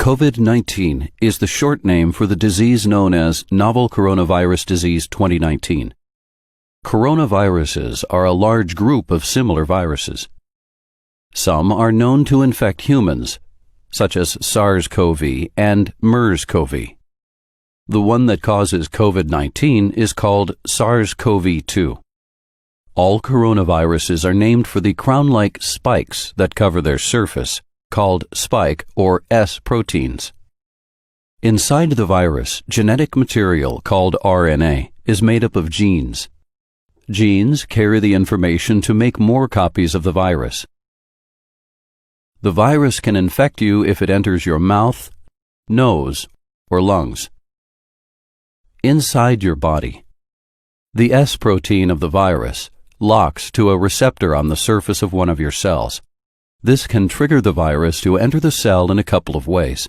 Covid-19 is the short name for the disease known as novel coronavirus disease 2019. Coronaviruses are a large group of similar viruses. Some are known to infect humans, such as SARS-CoV and MERS-CoV. The one that causes COVID-19 is called SARS-CoV-2. All coronaviruses are named for the crown-like spikes that cover their surface, called spike or S proteins. Inside the virus, genetic material called RNA is made up of genes. Genes carry the information to make more copies of the virus. The virus can infect you if it enters your mouth, nose, or lungs. Inside your body, the S protein of the virus locks to a receptor on the surface of one of your cells. This can trigger the virus to enter the cell in a couple of ways.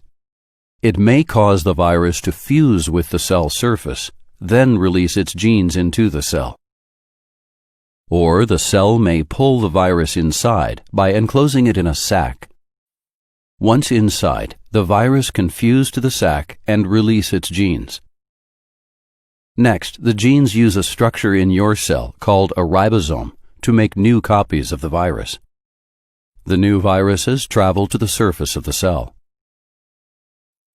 It may cause the virus to fuse with the cell surface, then release its genes into the cell. Or the cell may pull the virus inside by enclosing it in a sac. Once inside, the virus can fuse to the sac and release its genes. Next, the genes use a structure in your cell called a ribosome to make new copies of the virus. The new viruses travel to the surface of the cell.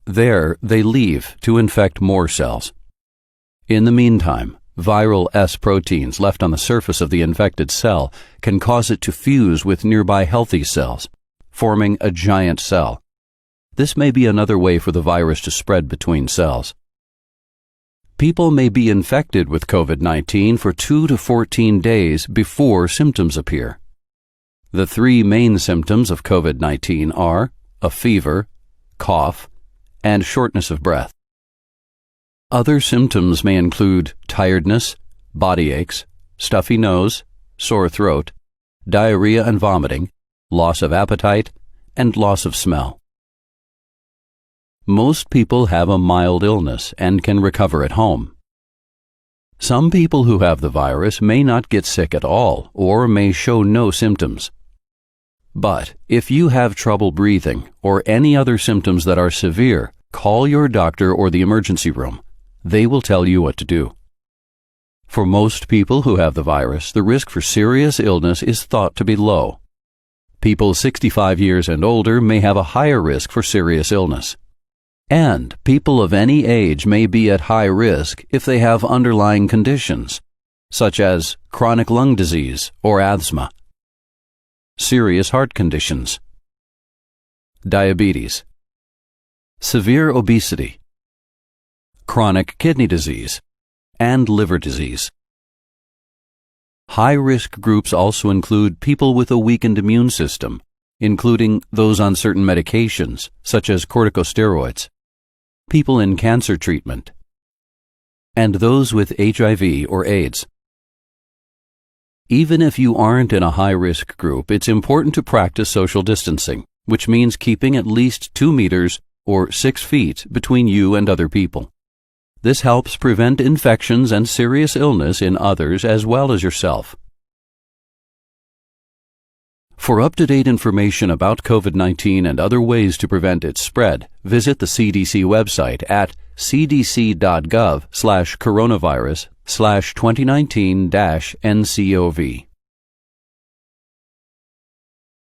There, they leave to infect more cells. In the meantime, viral S proteins left on the surface of the infected cell can cause it to fuse with nearby healthy cells, forming a giant cell. This may be another way for the virus to spread between cells. People may be infected with COVID-19 for 2 to 14 days before symptoms appear. The three main symptoms of COVID-19 are a fever, cough, and shortness of breath. Other symptoms may include tiredness, body aches, stuffy nose, sore throat, diarrhea and vomiting, loss of appetite, and loss of smell. Most people have a mild illness and can recover at home. Some people who have the virus may not get sick at all or may show no symptoms. But if you have trouble breathing or any other symptoms that are severe, call your doctor or the emergency room. They will tell you what to do. For most people who have the virus, the risk for serious illness is thought to be low. People 65 years and older may have a higher risk for serious illness. And people of any age may be at high risk if they have underlying conditions, such as chronic lung disease or asthma, serious heart conditions, diabetes, severe obesity, chronic kidney disease, and liver disease. High-risk groups also include people with a weakened immune system, including those on certain medications, such as corticosteroids, people in cancer treatment, and those with HIV or AIDS. Even if you aren't in a high-risk group, it's important to practice social distancing, which means keeping at least 2 meters or 6 feet between you and other people. This helps prevent infections and serious illness in others as well as yourself. For up-to-date information about COVID-19 and other ways to prevent its spread, visit the CDC website at cdc.gov/coronavirus/2019-NCOV.